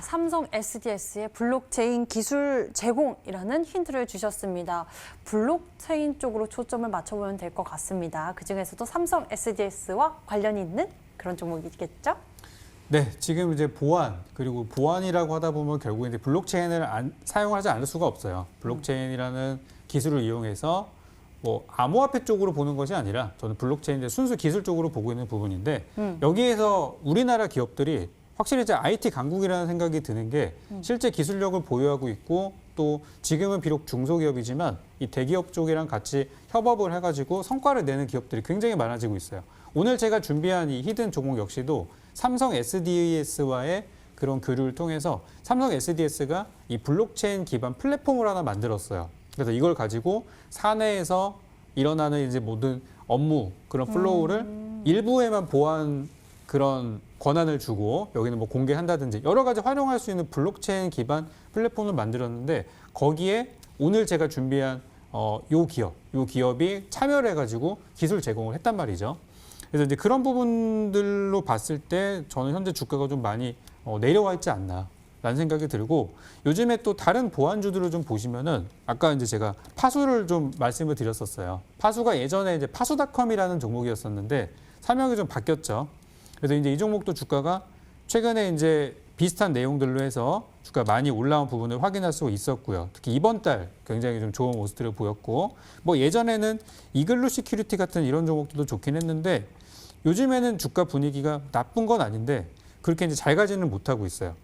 삼성 SDS의 블록체인 기술 제공이라는 힌트를 주셨습니다. 블록체인 쪽으로 초점을 맞춰보면 될 것 같습니다. 그중에서도 삼성 SDS와 관련이 있는 그런 종목이 있겠죠? 네, 지금 이제 보안 그리고 보안이라고 하다 보면 결국 이제 블록체인을 사용하지 않을 수가 없어요. 블록체인이라는 기술을 이용해서 뭐 암호화폐 쪽으로 보는 것이 아니라 저는 블록체인 이제 순수 기술 쪽으로 보고 있는 부분인데 여기에서 우리나라 기업들이 확실히 이제 IT 강국이라는 생각이 드는 게 실제 기술력을 보유하고 있고 또 지금은 비록 중소기업이지만 이 대기업 쪽이랑 같이 협업을 해가지고 성과를 내는 기업들이 굉장히 많아지고 있어요. 오늘 제가 준비한 이 히든 종목 역시도 삼성 SDS와의 그런 교류를 통해서 삼성 SDS가 이 블록체인 기반 플랫폼을 하나 만들었어요. 그래서 이걸 가지고 사내에서 일어나는 이제 모든 업무 그런 플로우를 일부에만 보완 그런 권한을 주고 여기는 뭐 공개한다든지 여러 가지 활용할 수 있는 블록체인 기반 플랫폼을 만들었는데 거기에 오늘 제가 준비한 요 기업이 참여를 해가지고 기술 제공을 했단 말이죠. 그래서 이제 그런 부분들로 봤을 때 저는 현재 주가가 좀 많이 내려와 있지 않나라는 생각이 들고 요즘에 또 다른 보안주들을 좀 보시면은 아까 이제 제가 파수를 좀 말씀을 드렸었어요. 파수가 예전에 이제 파수닷컴이라는 종목이었었는데 사명이 좀 바뀌었죠. 그래서 이제 이 종목도 주가가 최근에 이제 비슷한 내용들로 해서 주가 많이 올라온 부분을 확인할 수 있었고요. 특히 이번 달 굉장히 좀 좋은 모습들을 보였고 뭐 예전에는 이글루 시큐리티 같은 이런 종목들도 좋긴 했는데 요즘에는 주가 분위기가 나쁜 건 아닌데 그렇게 이제 잘 가지는 못하고 있어요.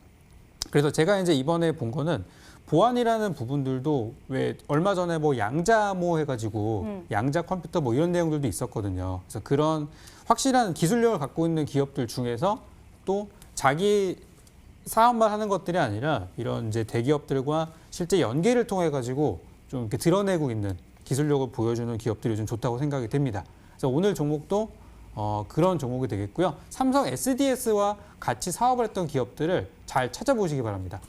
그래서 제가 이제 이번에 본 거는 보안이라는 부분들도 왜 얼마 전에 뭐 양자모 해가지고 양자 컴퓨터 뭐 이런 내용들도 있었거든요. 그래서 그런 확실한 기술력을 갖고 있는 기업들 중에서 또 자기 사업만 하는 것들이 아니라 이런 이제 대기업들과 실제 연계를 통해 가지고 좀 이렇게 드러내고 있는 기술력을 보여주는 기업들이 좀 좋다고 생각이 됩니다. 그래서 오늘 종목도 그런 종목이 되겠고요. 삼성 SDS와 같이 사업을 했던 기업들을 잘 찾아보시기 바랍니다.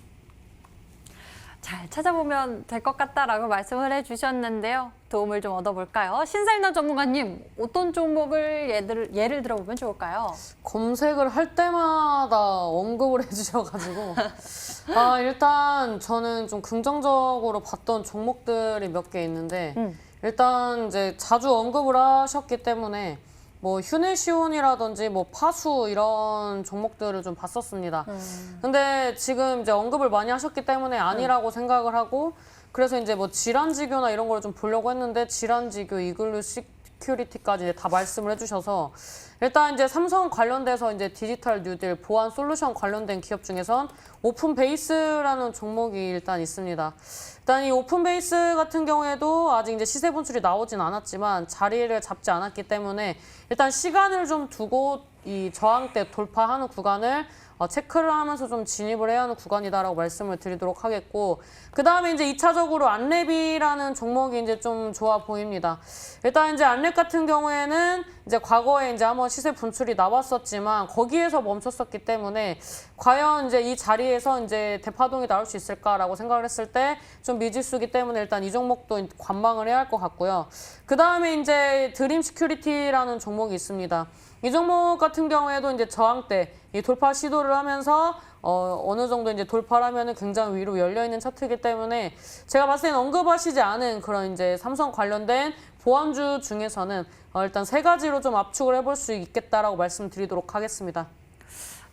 잘 찾아보면 될 것 같다라고 말씀을 해주셨는데요. 도움을 좀 얻어볼까요? 신살남 전문가님, 어떤 종목을 예를 들어보면 좋을까요? 검색을 할 때마다 언급을 해주셔가지고 일단 저는 좀 긍정적으로 봤던 종목들이 몇 개 있는데 일단 이제 자주 언급을 하셨기 때문에 뭐 휴네시온이라든지 뭐 파수 이런 종목들을 좀 봤었습니다. 근데 지금 이제 언급을 많이 하셨기 때문에 아니라고 생각을 하고 그래서 이제 뭐 질환지교나 이런 걸 좀 보려고 했는데 질환지교, 이글루 시큐리티까지 이제 다 말씀을 해주셔서 일단 이제 삼성 관련돼서 이제 디지털 뉴딜 보안 솔루션 관련된 기업 중에선 오픈베이스라는 종목이 일단 있습니다. 일단 이 오픈베이스 같은 경우에도 아직 이제 시세 분출이 나오진 않았지만 자리를 잡지 않았기 때문에 일단 시간을 좀 두고 이 저항대 돌파하는 구간을 체크를 하면서 좀 진입을 해야 하는 구간이다라고 말씀을 드리도록 하겠고 그 다음에 이제 2차적으로 안랩이라는 종목이 이제 좀 좋아 보입니다. 일단 이제 안랩 같은 경우에는 이제 과거에 이제 한번 시세 분출이 나왔었지만 거기에서 멈췄었기 때문에 과연 이제 이 자리에서 이제 대파동이 나올 수 있을까라고 생각을 했을 때 좀 미지수기 때문에 일단 이 종목도 관망을 해야 할 것 같고요. 그 다음에 이제 드림 시큐리티라는 종목이 있습니다. 이 종목 같은 경우에도 이제 저항대 이 돌파 시도를 하면서 어느 정도 이제 돌파를 하면은 굉장히 위로 열려 있는 차트이기 때문에 제가 봤을 때는 언급하시지 않은 그런 이제 삼성 관련된 보안주 중에서는 일단 세 가지로 좀 압축을 해볼 수 있겠다라고 말씀드리도록 하겠습니다.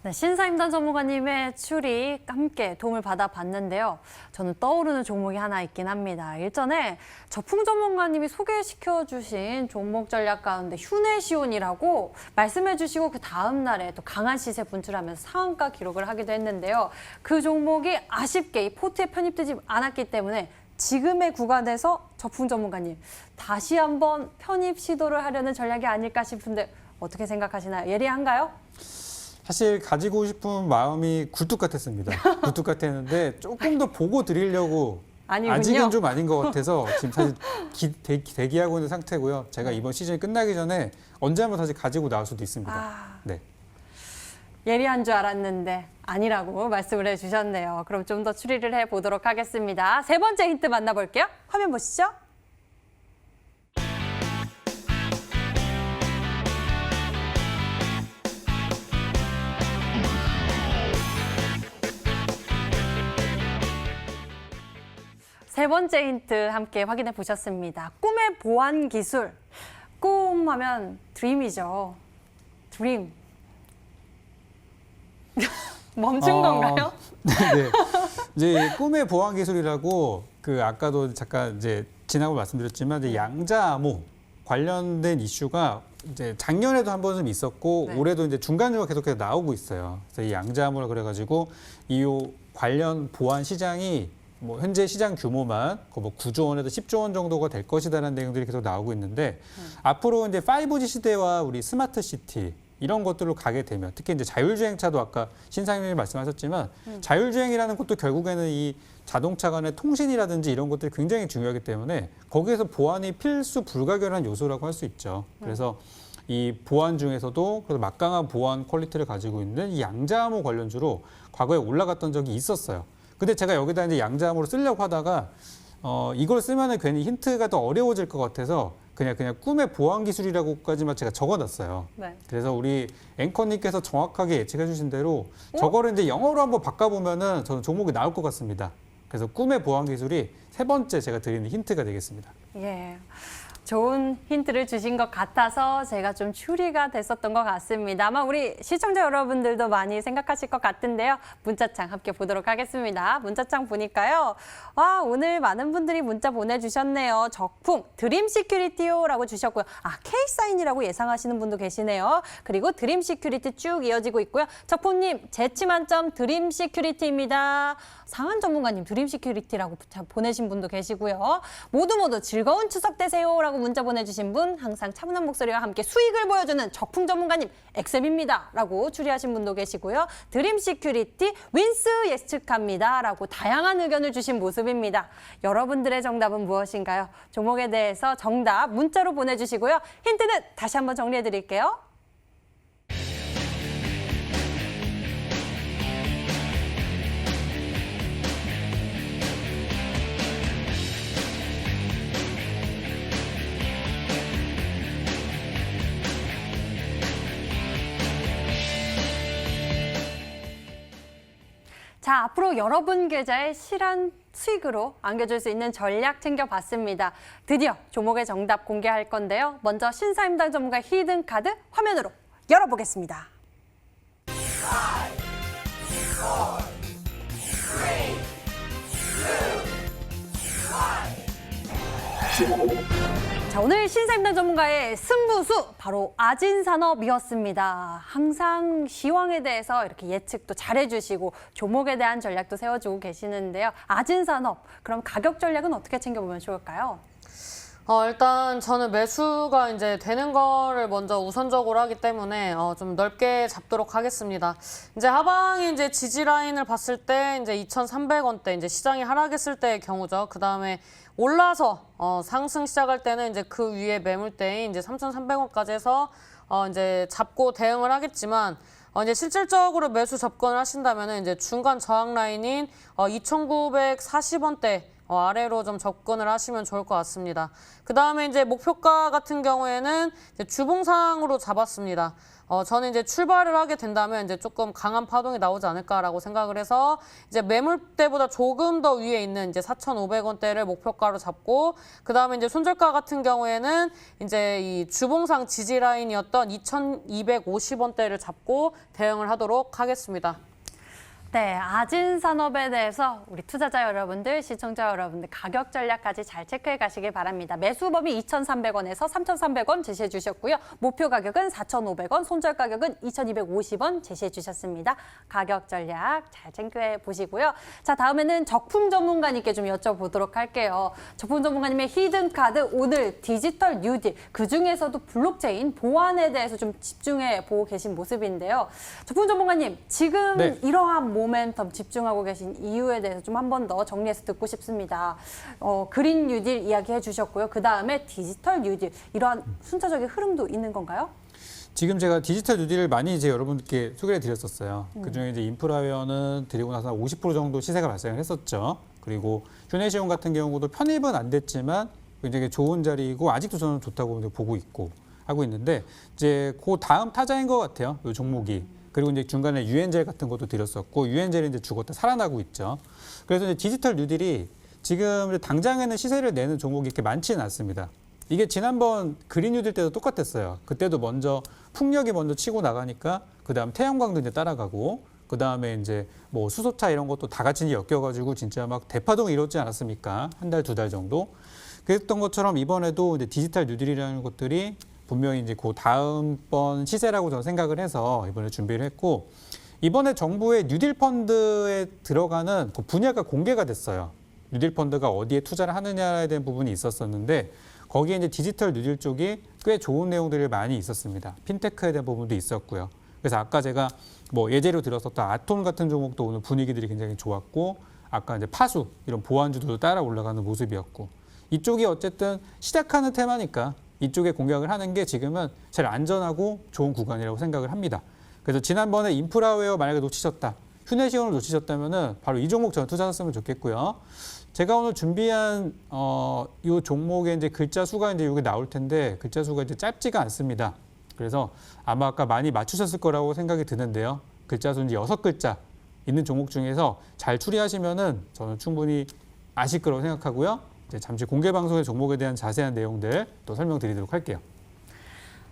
네, 신사임당 전문가님의 추리 함께 도움을 받아봤는데요. 저는 떠오르는 종목이 하나 있긴 합니다. 일전에 저풍 전문가님이 소개시켜주신 종목 전략 가운데 휴네시온이라고 말씀해주시고 그 다음 날에 또 강한 시세 분출하면서 상한가 기록을 하기도 했는데요. 그 종목이 아쉽게 이 포트에 편입되지 않았기 때문에 지금의 구간에서 저풍 전문가님 다시 한번 편입 시도를 하려는 전략이 아닐까 싶은데 어떻게 생각하시나요? 예리한가요? 사실 가지고 싶은 마음이 굴뚝 같았습니다. 굴뚝 같았는데 조금 더 보고 드리려고 아니군요. 아직은 좀 아닌 것 같아서 지금 사실 대기하고 있는 상태고요. 제가 이번 시즌이 끝나기 전에 언제 한번 다시 가지고 나올 수도 있습니다. 네. 예리한 줄 알았는데 아니라고 말씀을 해주셨네요. 그럼 좀 더 추리를 해보도록 하겠습니다. 세 번째 힌트 만나볼게요. 화면 보시죠. 세 번째 힌트 함께 확인해 보셨습니다. 꿈의 보안 기술. 꿈 하면 드림이죠. 드림. 멈춘 건가요? 네. 이제 꿈의 보안 기술이라고 그 아까도 잠깐 이제 지나고 말씀드렸지만 이제 양자암호 관련된 이슈가 이제 작년에도 한 번은 있었고 네. 올해도 이제 중간중간 계속해서 나오고 있어요. 그래서 이 양자암호라 그래가지고 이 관련 보안 시장이 뭐 현재 시장 규모만 뭐 9조 원에서 10조 원 정도가 될 것이다라는 내용들이 계속 나오고 있는데 앞으로 이제 5G 시대와 우리 스마트 시티 이런 것들로 가게 되면 특히 이제 자율주행차도 아까 신사임님이 말씀하셨지만 자율주행이라는 것도 결국에는 이 자동차 간의 통신이라든지 이런 것들이 굉장히 중요하기 때문에 거기에서 보안이 필수 불가결한 요소라고 할 수 있죠. 그래서 이 보안 중에서도 그래서 막강한 보안 퀄리티를 가지고 있는 이 양자암호 관련주로 과거에 올라갔던 적이 있었어요. 근데 제가 여기다 이제 양자암호를 쓰려고 하다가 이걸 쓰면은 괜히 힌트가 더 어려워질 것 같아서 그냥 꿈의 보안 기술이라고까지만 제가 적어놨어요. 네. 그래서 우리 앵커님께서 정확하게 예측해 주신 대로 저거를 이제 영어로 한번 바꿔보면은 저는 종목이 나올 것 같습니다. 그래서 꿈의 보안 기술이 세 번째 제가 드리는 힌트가 되겠습니다. 예. 좋은 힌트를 주신 것 같아서 제가 좀 추리가 됐었던 것 같습니다. 아마 우리 시청자 여러분들도 많이 생각하실 것 같은데요. 문자창 함께 보도록 하겠습니다. 문자창 보니까요. 와, 오늘 많은 분들이 문자 보내주셨네요. 적풍, 드림 시큐리티요라고 주셨고요. 아, K사인이라고 예상하시는 분도 계시네요. 그리고 드림 시큐리티 쭉 이어지고 있고요. 적풍님, 재치 만점 드림 시큐리티입니다. 상한 전문가님, 드림 시큐리티라고 보내신 분도 계시고요. 모두 즐거운 추석 되세요라고 문자 보내주신 분, 항상 차분한 목소리와 함께 수익을 보여주는 적풍 전문가님, 엑셉입니다 라고 추리하신 분도 계시고요. 드림 시큐리티 윈스 예측합니다 라고 다양한 의견을 주신 모습입니다. 여러분들의 정답은 무엇인가요? 종목에 대해서 정답 문자로 보내주시고요. 힌트는 다시 한번 정리해 드릴게요. 자, 앞으로 여러분 계좌에 실한 수익으로 안겨줄 수 있는 전략 챙겨봤습니다. 드디어 종목의 정답 공개할 건데요. 먼저 신사임당 전문가 히든카드 화면으로 열어보겠습니다. 자, 오늘 신사임당 전문가의 승부수 바로 아진산업이었습니다. 항상 시황에 대해서 이렇게 예측도 잘해주시고 종목에 대한 전략도 세워주고 계시는데요. 아진산업, 그럼 가격 전략은 어떻게 챙겨보면 좋을까요? 일단 저는 매수가 이제 되는 거를 먼저 우선적으로 하기 때문에 좀 넓게 잡도록 하겠습니다. 이제 하방이 이제 지지 라인을 봤을 때 이제 2,300원대 이제 시장이 하락했을 때의 경우죠. 그 다음에 올라서 상승 시작할 때는 이제 그 위에 매물대인 이제 3,300원까지 해서 이제 잡고 대응을 하겠지만 이제 실질적으로 매수 접근을 하신다면은 이제 중간 저항 라인인 2,940원대 아래로 좀 접근을 하시면 좋을 것 같습니다. 그 다음에 이제 목표가 같은 경우에는 이제 주봉상으로 잡았습니다. 저는 이제 출발을 하게 된다면 이제 조금 강한 파동이 나오지 않을까라고 생각을 해서 이제 매물대보다 조금 더 위에 있는 이제 4,500원대를 목표가로 잡고 그 다음에 이제 손절가 같은 경우에는 이제 이 주봉상 지지 라인이었던 2,250원대를 잡고 대응을 하도록 하겠습니다. 네, 아진산업에 대해서 우리 투자자 여러분들, 시청자 여러분들 가격 전략까지 잘 체크해 가시길 바랍니다. 매수범위 2,300원에서 3,300원 제시해 주셨고요. 목표 가격은 4,500원, 손절 가격은 2,250원 제시해 주셨습니다. 가격 전략 잘 챙겨 보시고요. 자, 다음에는 적풍 전문가님께 좀 여쭤보도록 할게요. 적풍 전문가님의 히든카드 오늘 디지털 뉴딜, 그중에서도 블록체인 보안에 대해서 좀 집중해 보고 계신 모습인데요. 적풍 전문가님, 지금 네. 이러한 모멘텀 집중하고 계신 이유에 대해서 좀 한 번 더 정리해서 듣고 싶습니다. 그린 뉴딜 이야기해 주셨고요. 그 다음에 디지털 뉴딜, 이러한 순차적인 흐름도 있는 건가요? 지금 제가 디지털 뉴딜을 많이 이제 여러분들께 소개해 드렸었어요. 그중에 이제 인프라웨어는 드리고 나서 50% 정도 시세가 발생을 했었죠. 그리고 휴네시온 같은 경우도 편입은 안 됐지만 굉장히 좋은 자리이고 아직도 저는 좋다고 보고 있고 하고 있는데 이제 그 다음 타자인 것 같아요. 이 종목이. 그리고 이제 중간에 유엔젤 같은 것도 드렸었고 유엔젤이 이제 죽었다 살아나고 있죠. 그래서 이제 디지털 뉴딜이 지금 당장에는 시세를 내는 종목이 이렇게 많지는 않습니다. 이게 지난번 그린 뉴딜 때도 똑같았어요. 그때도 먼저 풍력이 먼저 치고 나가니까 그다음 태양광도 이제 따라가고 그다음에 이제 뭐 수소차 이런 것도 다 같이 엮여가지고 진짜 막 대파동이 이뤘지 않았습니까? 한 달, 두 달 정도. 그랬던 것처럼 이번에도 이제 디지털 뉴딜이라는 것들이 분명히 이제 그 다음번 시세라고 저는 생각을 해서 이번에 준비를 했고 이번에 정부의 뉴딜 펀드에 들어가는 그 분야가 공개가 됐어요. 뉴딜 펀드가 어디에 투자를 하느냐에 대한 부분이 있었었는데 거기에 이제 디지털 뉴딜 쪽이 꽤 좋은 내용들이 많이 있었습니다. 핀테크에 대한 부분도 있었고요. 그래서 아까 제가 뭐 예제로 들었었던 아톰 같은 종목도 오늘 분위기들이 굉장히 좋았고, 아까 이제 파수 이런 보안주도 따라 올라가는 모습이었고, 이쪽이 어쨌든 시작하는 테마니까 이쪽에 공략을 하는 게 지금은 제일 안전하고 좋은 구간이라고 생각을 합니다. 그래서 지난번에 인프라웨어 만약에 놓치셨다, 휴내시온을 놓치셨다면은 바로 이 종목 저는 투자하셨으면 좋겠고요. 제가 오늘 준비한 이 종목의 이제 글자 수가 이제 여기 나올 텐데 글자 수가 이제 짧지가 않습니다. 그래서 아마 아까 많이 맞추셨을 거라고 생각이 드는데요. 글자 수 이제 6글자 있는 종목 중에서 잘 추리하시면은 저는 충분히 아실 거라고 생각하고요. 이제 잠시 공개 방송의 종목에 대한 자세한 내용들 또 설명드리도록 할게요.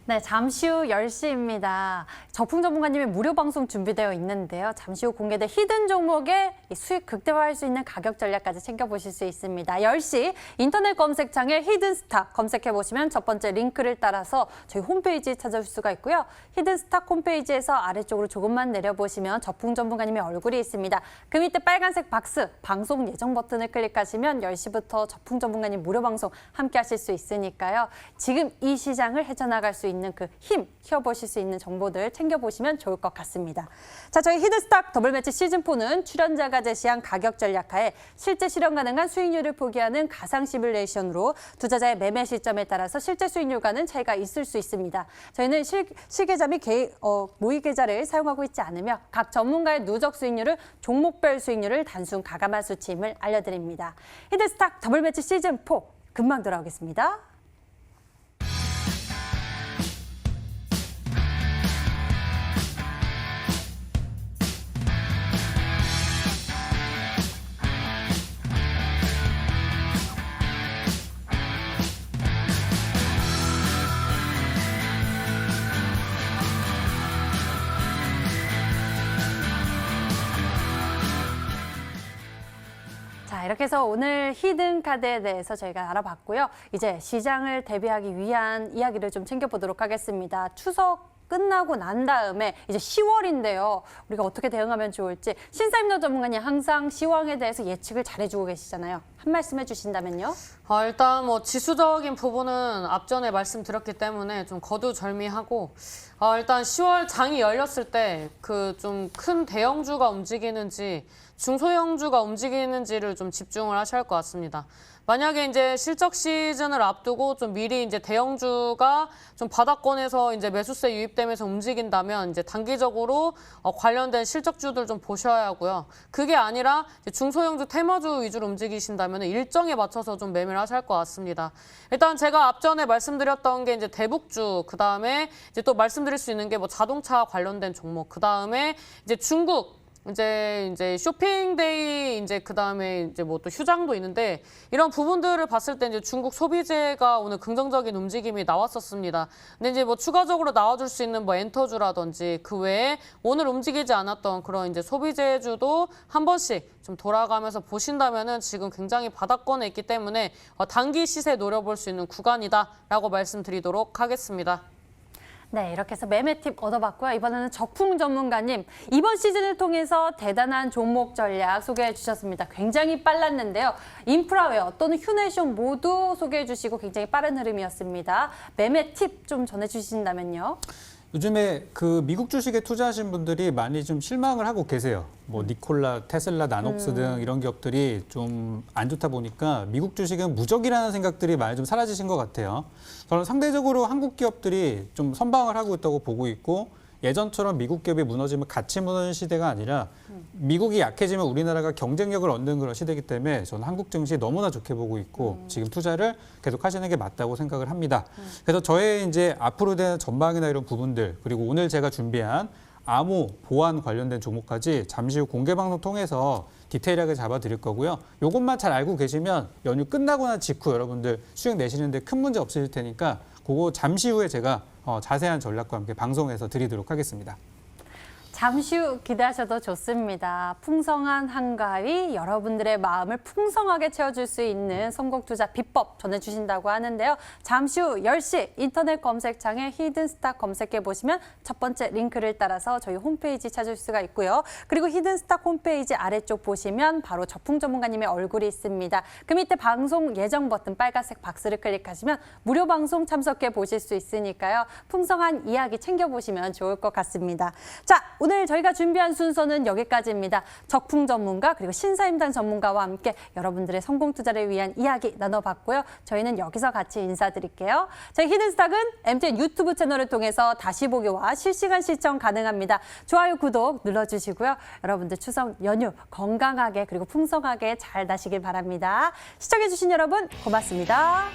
네, 잠시 후 10시입니다. 저풍 전문가님의 무료 방송 준비되어 있는데요. 잠시 후 공개된 히든 종목의 수익 극대화할 수 있는 가격 전략까지 챙겨보실 수 있습니다. 10시 인터넷 검색창에 히든스탁 검색해보시면 첫 번째 링크를 따라서 저희 홈페이지 찾아오실 수가 있고요. 히든스탁 홈페이지에서 아래쪽으로 조금만 내려보시면 저풍 전문가님의 얼굴이 있습니다. 그 밑에 빨간색 박스, 방송 예정 버튼을 클릭하시면 10시부터 저풍 전문가님 무료 방송 함께 하실 수 있으니까요. 지금 이 시장을 헤쳐나갈 수 있는 그 힘 키워보실 수 있는 정보들 챙겨보시면 좋을 것 같습니다. 자, 저희 히든스탁 더블매치 시즌4는 출연자가 제시한 가격 전략하에 실제 실현 가능한 수익률을 포기하는 가상 시뮬레이션으로 투자자의 매매 시점에 따라서 실제 수익률과는 차이가 있을 수 있습니다. 저희는 실계좌 및 모의 계좌를 사용하고 있지 않으며 각 전문가의 누적 수익률을 종목별 수익률을 단순 가감한 수치임을 알려드립니다. 히든스탁 더블매치 시즌4 금방 돌아오겠습니다. 자, 이렇게 해서 오늘 히든카드에 대해서 저희가 알아봤고요. 이제 시장을 대비하기 위한 이야기를 좀 챙겨보도록 하겠습니다. 추석 끝나고 난 다음에 이제 10월인데요. 우리가 어떻게 대응하면 좋을지 신사임당 전문가님 항상 시황에 대해서 예측을 잘해주고 계시잖아요. 한 말씀 해주신다면요. 일단 뭐 지수적인 부분은 앞전에 말씀드렸기 때문에 좀 거두절미하고 일단 10월 장이 열렸을 때 그 좀 큰 대형주가 움직이는지 중소형주가 움직이는지를 좀 집중을 하셔야 할 것 같습니다. 만약에 이제 실적 시즌을 앞두고 좀 미리 이제 대형주가 좀 바닥권에서 이제 매수세 유입되면서 움직인다면 이제 단기적으로 관련된 실적주들 좀 보셔야 하고요. 그게 아니라 이제 중소형주 테마주 위주로 움직이신다면 일정에 맞춰서 좀 매매를 하셔야 할 것 같습니다. 일단 제가 앞전에 말씀드렸던 게 이제 대북주, 그 다음에 이제 또 말씀드릴 수 있는 게 뭐 자동차 관련된 종목, 그 다음에 이제 중국 이제 쇼핑데이 그 다음에 이제 뭐 또 휴장도 있는데 이런 부분들을 봤을 때 이제 중국 소비재가 오늘 긍정적인 움직임이 나왔었습니다. 근데 이제 뭐 추가적으로 나와줄 수 있는 뭐 엔터주라든지 그 외에 오늘 움직이지 않았던 그런 이제 소비재주도 한 번씩 좀 돌아가면서 보신다면은 지금 굉장히 바닥권에 있기 때문에 단기 시세 노려볼 수 있는 구간이다라고 말씀드리도록 하겠습니다. 네, 이렇게 해서 매매 팁 얻어봤고요. 이번에는 적풍 전문가님, 이번 시즌을 통해서 대단한 종목 전략 소개해 주셨습니다. 굉장히 빨랐는데요. 인프라웨어 또는 휴내시온 모두 소개해 주시고 굉장히 빠른 흐름이었습니다. 매매 팁 좀 전해주신다면요. 요즘에 그 미국 주식에 투자하신 분들이 많이 좀 실망을 하고 계세요. 뭐 니콜라, 테슬라, 나녹스 등 이런 기업들이 좀 안 좋다 보니까 미국 주식은 무적이라는 생각들이 많이 좀 사라지신 것 같아요. 저는 상대적으로 한국 기업들이 좀 선방을 하고 있다고 보고 있고, 예전처럼 미국 기업이 무너지면 같이 무너지는 시대가 아니라 미국이 약해지면 우리나라가 경쟁력을 얻는 그런 시대이기 때문에 저는 한국 증시 너무나 좋게 보고 있고 지금 투자를 계속 하시는 게 맞다고 생각을 합니다. 그래서 저의 이제 앞으로 대한 전망이나 이런 부분들, 그리고 오늘 제가 준비한 암호 보안 관련된 종목까지 잠시 후 공개 방송 통해서 디테일하게 잡아드릴 거고요. 이것만 잘 알고 계시면 연휴 끝나고 난 직후 여러분들 수익 내시는데 큰 문제 없으실 테니까 그거 잠시 후에 제가 자세한 전략과 함께 방송에서 드리도록 하겠습니다. 잠시 후 기대하셔도 좋습니다. 풍성한 한가위, 여러분들의 마음을 풍성하게 채워줄 수 있는 선곡 투자 비법 전해주신다고 하는데요. 잠시 후 10시 인터넷 검색창에 히든스타 검색해 보시면 첫 번째 링크를 따라서 저희 홈페이지 찾을 수가 있고요. 그리고 히든스타 홈페이지 아래쪽 보시면 바로 저풍 전문가님의 얼굴이 있습니다. 그 밑에 방송 예정 버튼 빨간색 박스를 클릭하시면 무료 방송 참석해 보실 수 있으니까요. 풍성한 이야기 챙겨보시면 좋을 것 같습니다. 자, 오늘 저희가 준비한 순서는 여기까지입니다. 적풍 전문가 그리고 신사임당 전문가와 함께 여러분들의 성공 투자를 위한 이야기 나눠봤고요. 저희는 여기서 같이 인사드릴게요. 저희 히든스탁은 MTN 유튜브 채널을 통해서 다시 보기와 실시간 시청 가능합니다. 좋아요, 구독 눌러주시고요. 여러분들 추석 연휴 건강하게 그리고 풍성하게 잘 나시길 바랍니다. 시청해주신 여러분 고맙습니다.